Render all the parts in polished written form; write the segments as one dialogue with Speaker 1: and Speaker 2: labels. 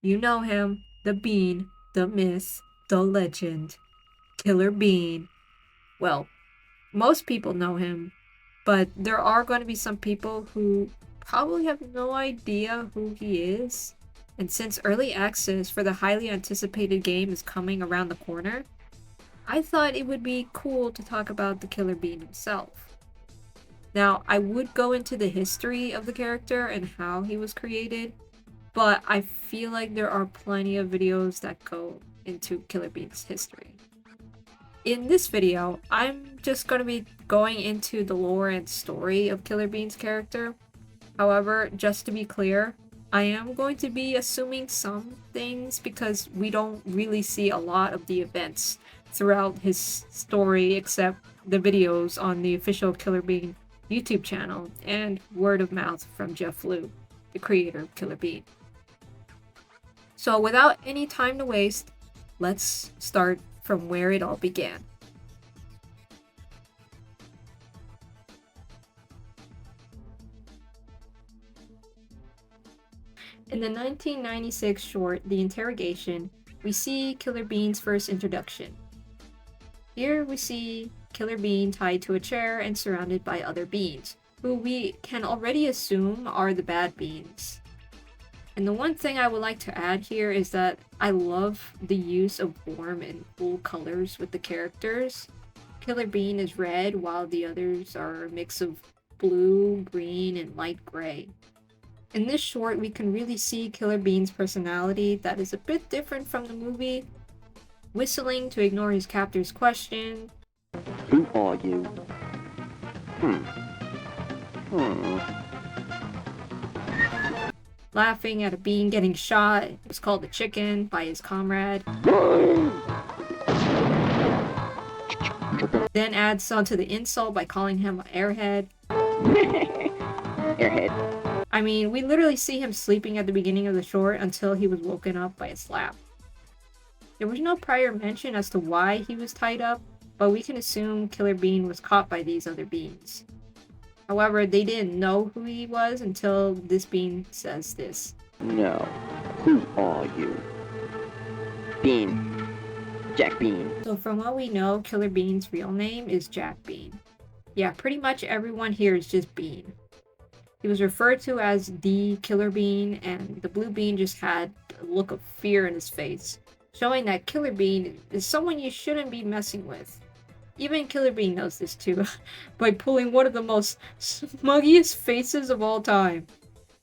Speaker 1: You know him, the Bean, the myth, the legend, Killer Bean. Well, most people know him, but there are going to be some people who probably have no idea who he is. And since early access for the highly anticipated game is coming around the corner, I thought it would be cool to talk about the Killer Bean himself. Now, I would go into the history of the character and how he was created, but I feel like there are plenty of videos that go into Killer Bean's history. In this video, I'm just going to be going into the lore and story of Killer Bean's character. However, just to be clear, I am going to be assuming some things because we don't really see a lot of the events throughout his story except the videos on the official Killer Bean YouTube channel and word of mouth from Jeff Liu, the creator of Killer Bean. So without any time to waste, let's start from where it all began. In the 1996 short, The Interrogation, we see Killer Bean's first introduction. Here we see Killer Bean tied to a chair and surrounded by other beans, who we can already assume are the bad beans. And the one thing I would like to add here is that I love the use of warm and cool colors with the characters. Killer Bean is red while the others are a mix of blue, green, and light gray. In this short, we can really see Killer Bean's personality that is a bit different from the movie, whistling to ignore his captor's question.
Speaker 2: Who are you?
Speaker 1: Laughing at a bean getting shot, it was called a chicken by his comrade. Then adds onto the insult by calling him an airhead.
Speaker 2: Airhead.
Speaker 1: I mean, we literally see him sleeping at the beginning of the short until he was woken up by a slap. There was no prior mention as to why he was tied up, but we can assume Killer Bean was caught by these other beans. However, they didn't know who he was until this bean says this.
Speaker 2: No. Who are you? Bean. Jack Bean.
Speaker 1: So from what we know, Killer Bean's real name is Jack Bean. Yeah, pretty much everyone here is just Bean. He was referred to as the Killer Bean, and the blue bean just had a look of fear in his face, showing that Killer Bean is someone you shouldn't be messing with. Even Killer Bean knows this too, by pulling one of the most smuggiest faces of all time.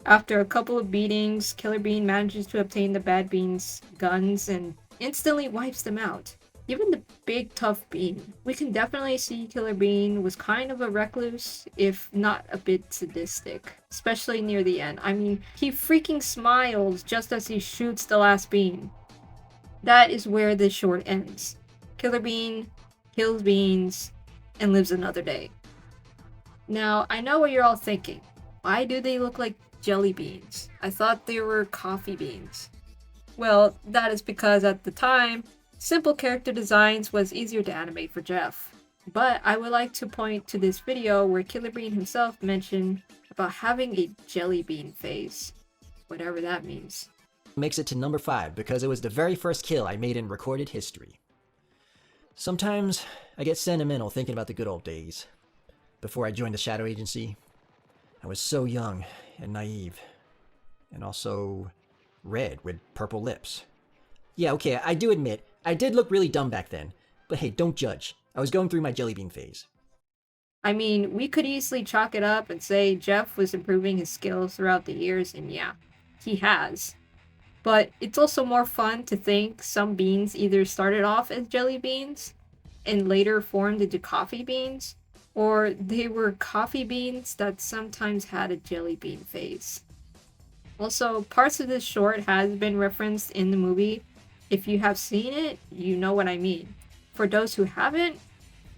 Speaker 1: After a couple of beatings, Killer Bean manages to obtain the bad bean's guns and instantly wipes them out. Even the big tough bean. We can definitely see Killer Bean was kind of a recluse, if not a bit sadistic, especially near the end. I mean, he freaking smiles just as he shoots the last bean. That is where this short ends. Killer Bean kills beans and lives another day. Now, I know what you're all thinking. Why do they look like jelly beans? I thought they were coffee beans. Well, that is because at the time, simple character designs was easier to animate for Jeff. But I would like to point to this video where Killer Bean himself mentioned about having a jelly bean face. Whatever that means.
Speaker 3: Makes it to number 5 because it was the very first kill I made in recorded history. Sometimes I get sentimental thinking about the good old days. Before I joined the Shadow Agency, I was so young and naive. And also red with purple lips. Yeah, okay, I do admit, I did look really dumb back then. But hey, don't judge. I was going through my jelly bean phase.
Speaker 1: I mean, we could easily chalk it up and say Jeff was improving his skills throughout the years, and yeah, he has. But it's also more fun to think some beans either started off as jelly beans and later formed into coffee beans, or they were coffee beans that sometimes had a jelly bean phase. Also, parts of this short has been referenced in the movie. If you have seen it, you know what I mean. For those who haven't,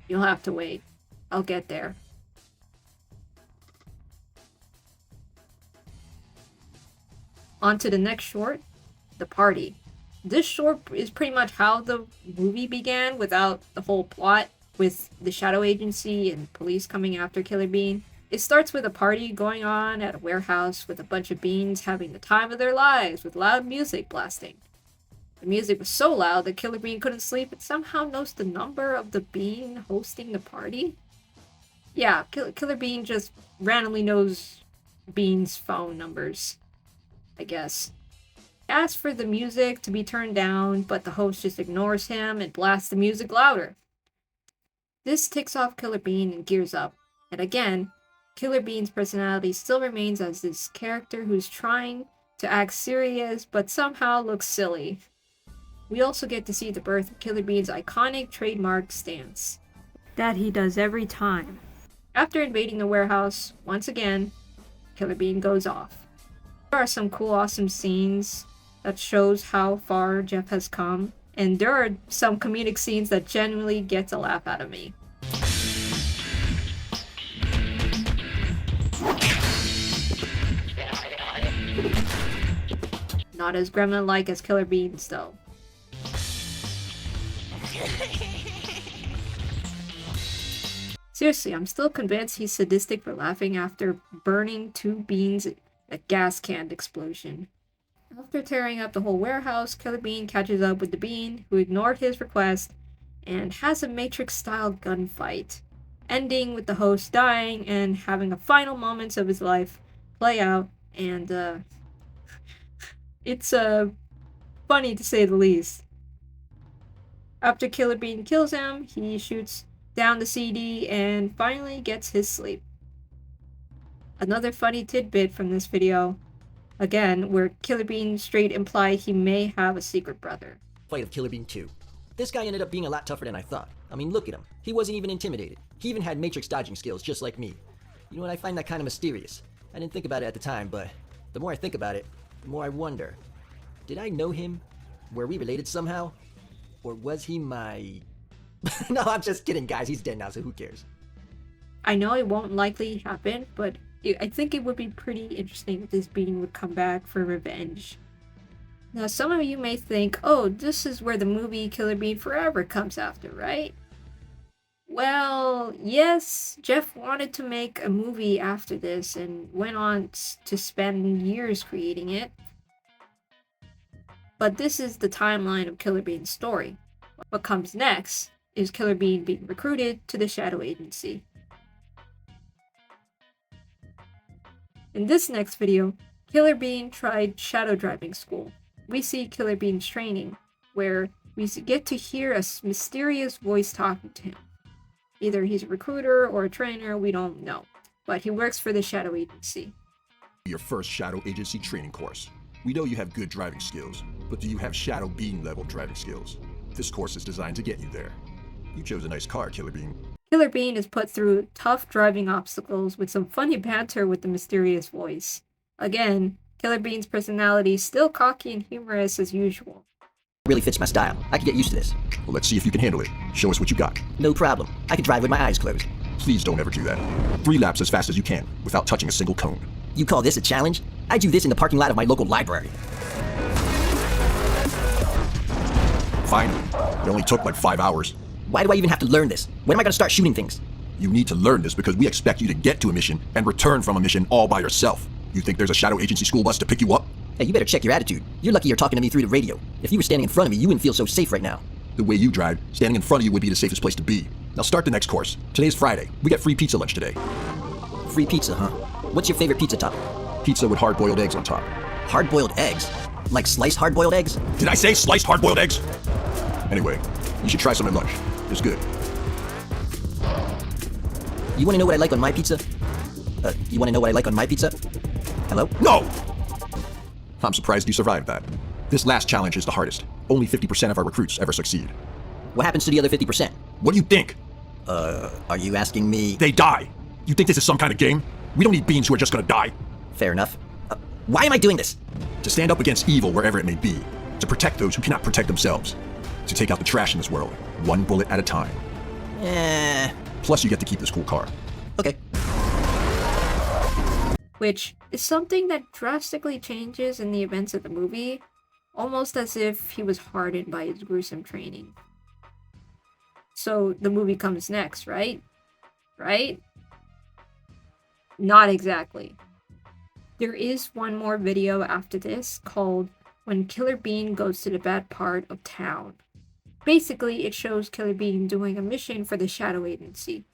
Speaker 1: you'll have to wait. I'll get there. On to the next short, The Party. This short is pretty much how the movie began without the whole plot with the Shadow Agency and police coming after Killer Bean. It starts with a party going on at a warehouse with a bunch of beans having the time of their lives with loud music blasting. The music was so loud that Killer Bean couldn't sleep and somehow knows the number of the bean hosting the party. Yeah, Killer Bean just randomly knows Bean's phone numbers, I guess. He asks for the music to be turned down, but the host just ignores him and blasts the music louder. This ticks off Killer Bean and gears up. And again, Killer Bean's personality still remains as this character who's trying to act serious but somehow looks silly. We also get to see the birth of Killer Bean's iconic trademark stance that he does every time. After invading the warehouse, once again, Killer Bean goes off. There are some cool, awesome scenes that shows how far Jeff has come, and there are some comedic scenes that genuinely get a laugh out of me. Not as gremlin-like as Killer Beans, though. Seriously, I'm still convinced he's sadistic for laughing after burning 2 beans in a gas can explosion. After tearing up the whole warehouse, Killer Bean catches up with the Bean, who ignored his request, and has a Matrix-style gunfight, ending with the host dying and having the final moments of his life play out, and it's funny to say the least. After Killer Bean kills him, he shoots down the CD and finally gets his sleep. Another funny tidbit from this video, again, where Killer Bean straight implied he may have a secret brother.
Speaker 3: Fight of Killer Bean 2. This guy ended up being a lot tougher than I thought. I mean, look at him. He wasn't even intimidated. He even had Matrix dodging skills, just like me. You know what, I find that kind of mysterious. I didn't think about it at the time, but the more I think about it, the more I wonder. Did I know him? Were we related somehow? Or was he my... No, I'm just kidding, guys. He's dead now, so who cares?
Speaker 1: I know it won't likely happen, but I think it would be pretty interesting if this Bean would come back for revenge. Now, some of you may think, oh, this is where the movie Killer Bean Forever comes after, right? Well, yes, Jeff wanted to make a movie after this and went on to spend years creating it. But this is the timeline of Killer Bean's story. What comes next is Killer Bean being recruited to the Shadow Agency. In this next video, Killer Bean tried shadow driving school. We see Killer Bean's training, where we get to hear a mysterious voice talking to him. Either he's a recruiter or a trainer, we don't know, but he works for the Shadow Agency.
Speaker 4: Your first Shadow Agency training course. We know you have good driving skills, but do you have Shadow Bean level driving skills? This course is designed to get you there. You chose a nice car, Killer Bean.
Speaker 1: Killer Bean is put through tough driving obstacles with some funny banter with the mysterious voice. Again, Killer Bean's personality is still cocky and humorous as usual.
Speaker 3: Really fits my style. I can get used to this.
Speaker 4: Well, let's see if you can handle it. Show us what you got.
Speaker 3: No problem. I can drive with my eyes closed.
Speaker 4: Please don't ever do that. 3 laps as fast as you can, without touching a single cone.
Speaker 3: You call this a challenge? I do this in the parking lot of my local library.
Speaker 4: Finally. It only took like 5 hours.
Speaker 3: Why do I even have to learn this? When am I gonna start shooting things?
Speaker 4: You need to learn this because we expect you to get to a mission and return from a mission all by yourself. You think there's a Shadow Agency school bus to pick you up?
Speaker 3: Hey, you better check your attitude. You're lucky you're talking to me through the radio. If you were standing in front of me, you wouldn't feel so safe right now.
Speaker 4: The way you drive, standing in front of you would be the safest place to be. Now start the next course. Today's Friday. We get free pizza lunch today.
Speaker 3: Free pizza, huh? What's your favorite pizza topping?
Speaker 4: Pizza with hard-boiled eggs on top.
Speaker 3: Hard-boiled eggs? Like sliced hard-boiled eggs?
Speaker 4: Did I say sliced hard-boiled eggs? Anyway, you should try some at lunch. It's good.
Speaker 3: You wanna know what I like on my pizza? You wanna know what I like on my pizza? Hello?
Speaker 4: No! I'm surprised you survived that. This last challenge is the hardest. Only 50% of our recruits ever succeed.
Speaker 3: What happens to the other 50%?
Speaker 4: What do you think?
Speaker 3: Are you asking me?
Speaker 4: They die! You think this is some kind of game? We don't need beings who are just gonna die.
Speaker 3: Fair enough. Why am I doing this?
Speaker 4: To stand up against evil wherever it may be. To protect those who cannot protect themselves. To take out the trash in this world, one bullet at a time. Plus you get to keep this cool car.
Speaker 3: Okay.
Speaker 1: Which is something that drastically changes in the events of the movie, almost as if he was hardened by his gruesome training. So the movie comes next, right? Right? Not exactly. There is one more video after this called When Killer Bean Goes to the Bad Part of Town. Basically, it shows Killer Bean doing a mission for the Shadow Agency,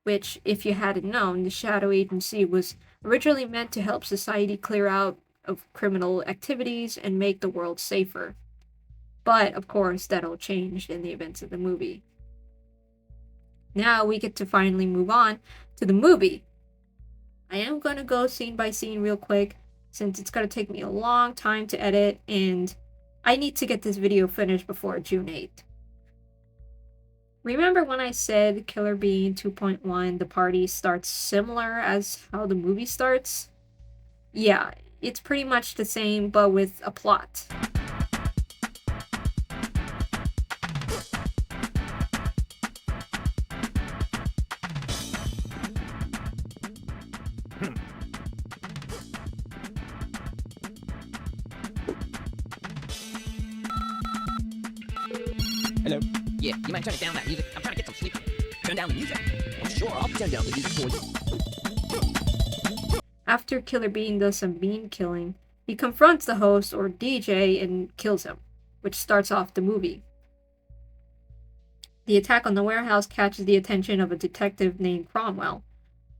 Speaker 1: which, if you hadn't known, the Shadow Agency was originally meant to help society clear out of criminal activities and make the world safer. But, of course, that all changed in the events of the movie. Now we get to finally move on to the movie. I am going to go scene by scene real quick, since it's going to take me a long time to edit, and I need to get this video finished before June 8th. Remember when I said Killer Bean 2.1, the party starts similar as how the movie starts? Yeah, it's pretty much the same, but with a plot.
Speaker 5: Hello? Yeah, you mind turning down that music? I'm trying to get some sleep. Turn down the music? Oh, sure, I'll turn down the music for you.
Speaker 1: After Killer Bean does some bean killing, he confronts the host, or DJ, and kills him, which starts off the movie. The attack on the warehouse catches the attention of a detective named Cromwell.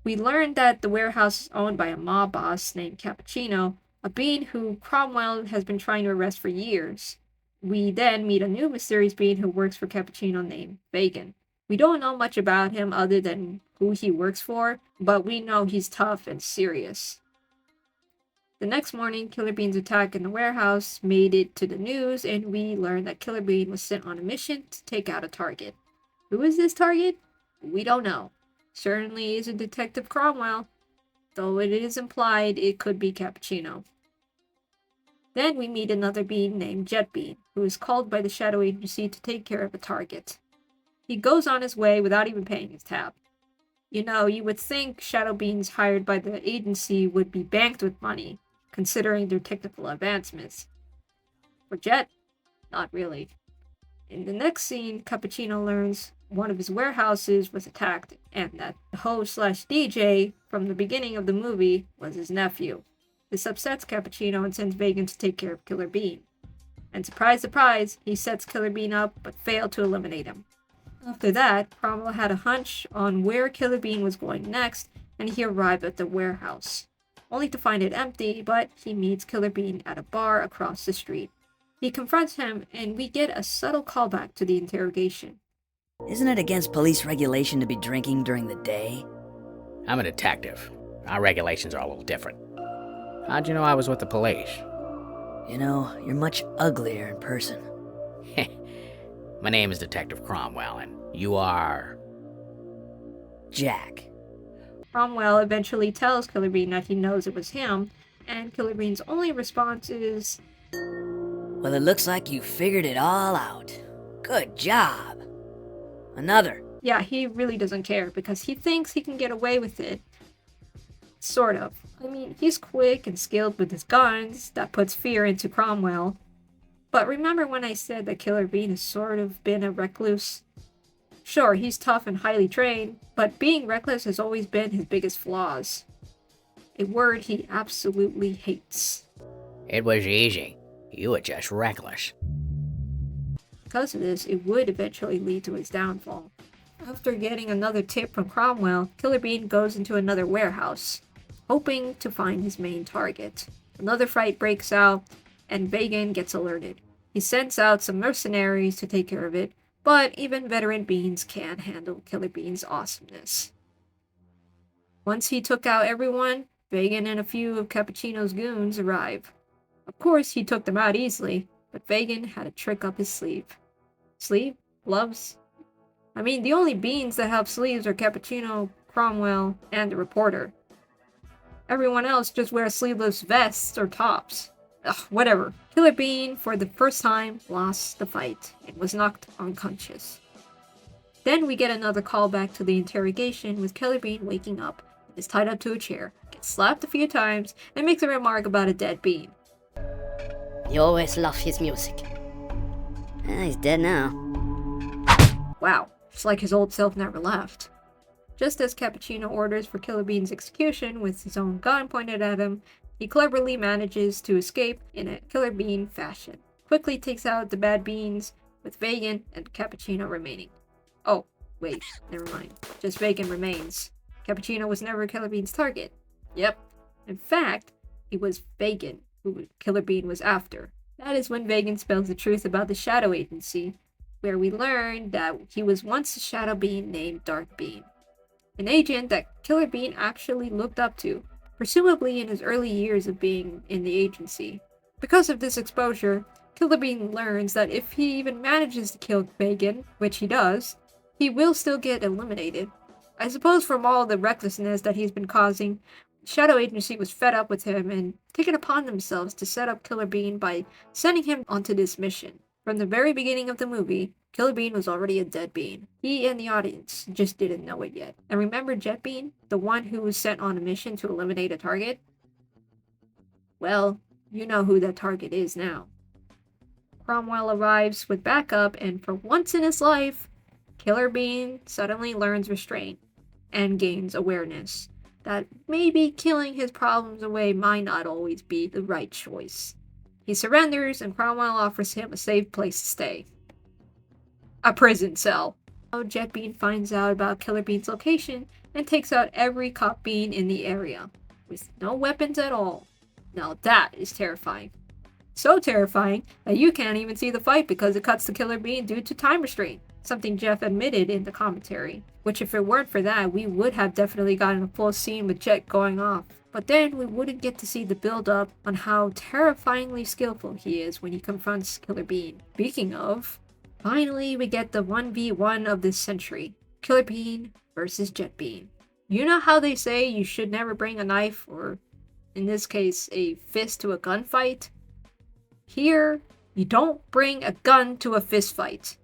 Speaker 1: We learn that the warehouse is owned by a mob boss named Cappuccino, a bean who Cromwell has been trying to arrest for years. We then meet a new mysterious being who works for Cappuccino named Bacon. We don't know much about him other than who he works for, but we know he's tough and serious. The next morning, Killer Bean's attack in the warehouse made it to the news, and we learn that Killer Bean was sent on a mission to take out a target. Who is this target? We don't know. Certainly isn't Detective Cromwell, though it is implied it could be Cappuccino. Then we meet another bean named Jet Bean, who is called by the Shadow Agency to take care of a target. He goes on his way without even paying his tab. You know, you would think Shadow Beans hired by the agency would be banked with money, considering their technical advancements. For Jet, not really. In the next scene, Cappuccino learns one of his warehouses was attacked, and that the host/DJ from the beginning of the movie was his nephew. This upsets Cappuccino and sends Bacon to take care of Killer Bean. And surprise, surprise, he sets Killer Bean up, but failed to eliminate him. After that, Cromwell had a hunch on where Killer Bean was going next, and he arrived at the warehouse, only to find it empty, but he meets Killer Bean at a bar across the street. He confronts him, and we get a subtle callback to the interrogation.
Speaker 6: Isn't it against police regulation to be drinking during the day?
Speaker 7: I'm a detective. Our regulations are a little different. How'd you know I was with the police?
Speaker 6: You know, you're much uglier in person.
Speaker 7: My name is Detective Cromwell, and you are...
Speaker 6: Jack.
Speaker 1: Cromwell eventually tells Killer Bean that he knows it was him, and Killer Bean's only response is,
Speaker 6: Well, it looks like you figured it all out. Good job. Another.
Speaker 1: yeah, he really doesn't care because he thinks he can get away with it. Sort of. I mean, he's quick and skilled with his guns. That puts fear into Cromwell. But remember when I said that Killer Bean has sort of been a recluse? Sure, he's tough and highly trained, but being reckless has always been his biggest flaws. A word he absolutely hates.
Speaker 7: It was easy. You were just reckless.
Speaker 1: Because of this, it would eventually lead to his downfall. After getting another tip from Cromwell, Killer Bean goes into another warehouse, hoping to find his main target. Another fight breaks out, and Bacon gets alerted. He sends out some mercenaries to take care of it, but even veteran Beans can't handle Killer Bean's awesomeness. Once he took out everyone, Bacon and a few of Cappuccino's goons arrive. Of course, he took them out easily, but Bacon had a trick up his sleeve. Sleeve? Gloves? I mean, the only Beans that have sleeves are Cappuccino, Cromwell, and the reporter. Everyone else just wears sleeveless vests or tops. Ugh, whatever. Killer Bean, for the first time, lost the fight and was knocked unconscious. Then we get another callback to the interrogation with Killer Bean waking up, is tied up to a chair, gets slapped a few times, and makes a remark about a dead Bean.
Speaker 8: You always love his music. He's dead now.
Speaker 1: Wow, it's like his old self never left. Just as Cappuccino orders for Killer Bean's execution with his own gun pointed at him, he cleverly manages to escape in a Killer Bean fashion. Quickly takes out the bad beans, with Vegan and Cappuccino remaining. Oh, wait, never mind. Just Vegan remains. Cappuccino was never Killer Bean's target. Yep. In fact, it was Vegan who Killer Bean was after. That is when Vegan spills the truth about the Shadow Agency, where we learned that he was once a Shadow Bean named Dark Bean. An agent that Killer Bean actually looked up to, presumably in his early years of being in the agency. Because of this exposure, Killer Bean learns that if he even manages to kill Vegan, which he does, he will still get eliminated. I suppose from all the recklessness that he's been causing, Shadow Agency was fed up with him and taken upon themselves to set up Killer Bean by sending him onto this mission. From the very beginning of the movie, Killer Bean was already a dead bean. He and the audience just didn't know it yet. And remember Jet Bean, the one who was sent on a mission to eliminate a target? Well, you know who that target is now. Cromwell arrives with backup, and for once in his life, Killer Bean suddenly learns restraint and gains awareness that maybe killing his problems away might not always be the right choice. He surrenders, and Cromwell offers him a safe place to stay. A prison cell. Jet Bean finds out about Killer Bean's location and takes out every cop bean in the area, with no weapons at all. Now that is terrifying. So terrifying that you can't even see the fight because it cuts to Killer Bean due to time restraint, something Jeff admitted in the commentary, which if it weren't for that, we would have definitely gotten a full scene with Jet going off. But then we wouldn't get to see the build-up on how terrifyingly skillful he is when he confronts Killer Bean. Speaking of, finally we get the 1v1 of this century. Killer Bean versus Jet Bean. You know how they say you should never bring a knife, or in this case, a fist to a gunfight? Here, you don't bring a gun to a fist fight.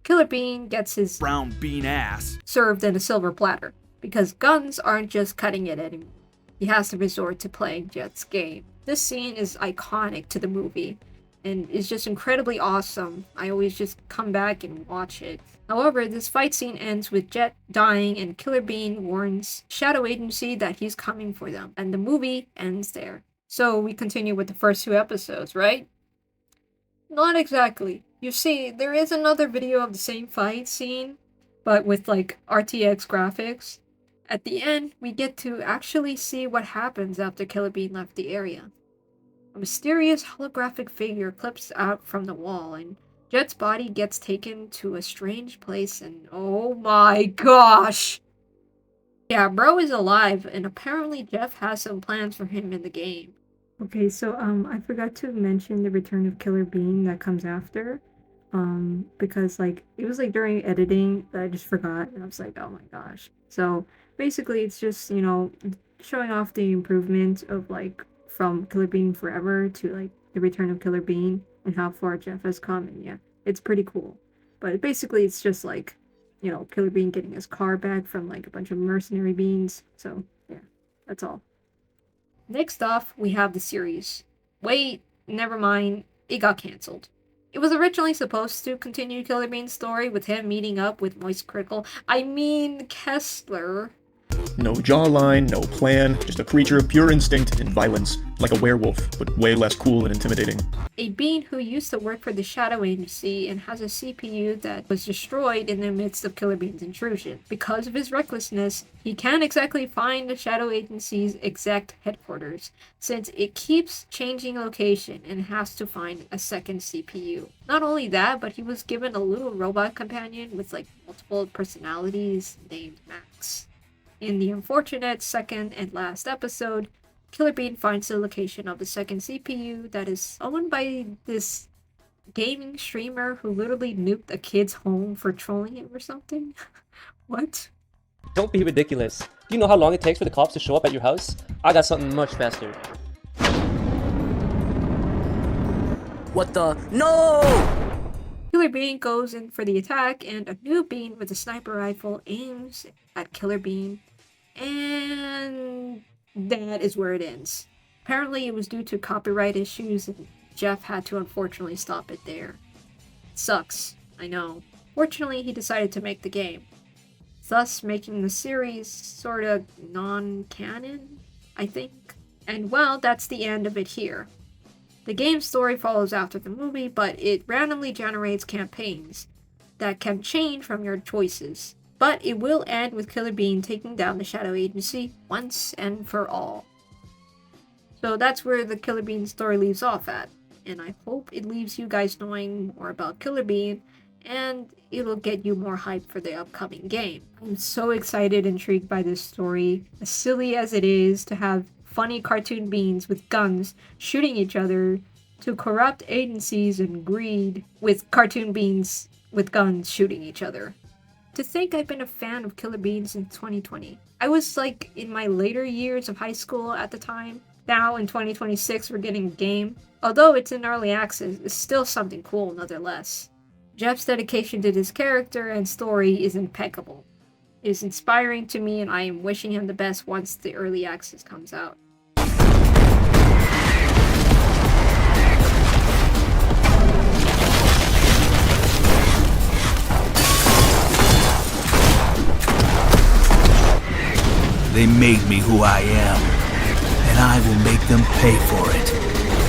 Speaker 1: Killer Bean gets his
Speaker 9: brown bean ass
Speaker 1: served in a silver platter, because guns aren't just cutting it anymore. He has to resort to playing Jet's game. This scene is iconic to the movie, and is just incredibly awesome. I always just come back and watch it. However, this fight scene ends with Jet dying, and Killer Bean warns Shadow Agency that he's coming for them, and the movie ends there. So we continue with the first 2 episodes, right? Not exactly. You see, there is another video of the same fight scene, but with like RTX graphics. At the end, we get to actually see what happens after Killer Bean left the area. A mysterious holographic figure clips out from the wall, and Jet's body gets taken to a strange place, and oh my gosh! Yeah, bro is alive, and apparently Jeff has some plans for him in the game. Okay, so I forgot to mention the return of Killer Bean that comes after. Because like it was like during editing that I just forgot, and I was like, oh my gosh. So basically it's just, you know, showing off the improvement of like from Killer Bean Forever to like the return of Killer Bean and how far Jeff has come, and yeah, it's pretty cool. But basically it's just like, you know, Killer Bean getting his car back from like a bunch of mercenary beans. So yeah, that's all. Next off, we have the series. Wait, never mind, it got cancelled. It was originally supposed to continue Killer Bean's story with him meeting up with Kessler.
Speaker 10: No jawline, no plan, just a creature of pure instinct and violence, like a werewolf, but way less cool and intimidating.
Speaker 1: A being who used to work for the Shadow Agency and has a CPU that was destroyed in the midst of Killer Bean's intrusion. Because of his recklessness, he can't exactly find the Shadow Agency's exact headquarters, since it keeps changing location and has to find a second CPU. Not only that, but he was given a little robot companion with like multiple personalities named Max. In the unfortunate second and last episode, Killer Bean finds the location of the second CPU that is owned by this gaming streamer who literally nuked a kid's home for trolling him or something. What?
Speaker 11: Don't be ridiculous. Do you know how long it takes for the cops to show up at your house? I got something much faster.
Speaker 5: What the? No!
Speaker 1: Killer Bean goes in for the attack, and a new bean with a sniper rifle aims at Killer Bean, and that is where it ends. Apparently it was due to copyright issues, and Jeff had to unfortunately stop it there. It sucks, I know. Fortunately, he decided to make the game. thus making the series sort of non-canon, I think. And well, that's the end of it here. The game's story follows after the movie, but it randomly generates campaigns that can change from your choices. But it will end with Killer Bean taking down the Shadow Agency once and for all. So that's where the Killer Bean story leaves off at, and I hope it leaves you guys knowing more about Killer Bean, and it'll get you more hyped for the upcoming game. I'm so excited and intrigued by this story, as silly as it is to have funny cartoon beans with guns shooting each other, to corrupt agencies and greed with cartoon beans with guns shooting each other. To think I've been a fan of Killer Bean since 2020. I was like in my later years of high school at the time. Now in 2026 we're getting a game. Although it's in early access, it's still something cool nonetheless. Jeff's dedication to this character and story is impeccable. It is inspiring to me and I am wishing him the best once the early access comes out.
Speaker 9: They made me who I am, and I will make them pay for it.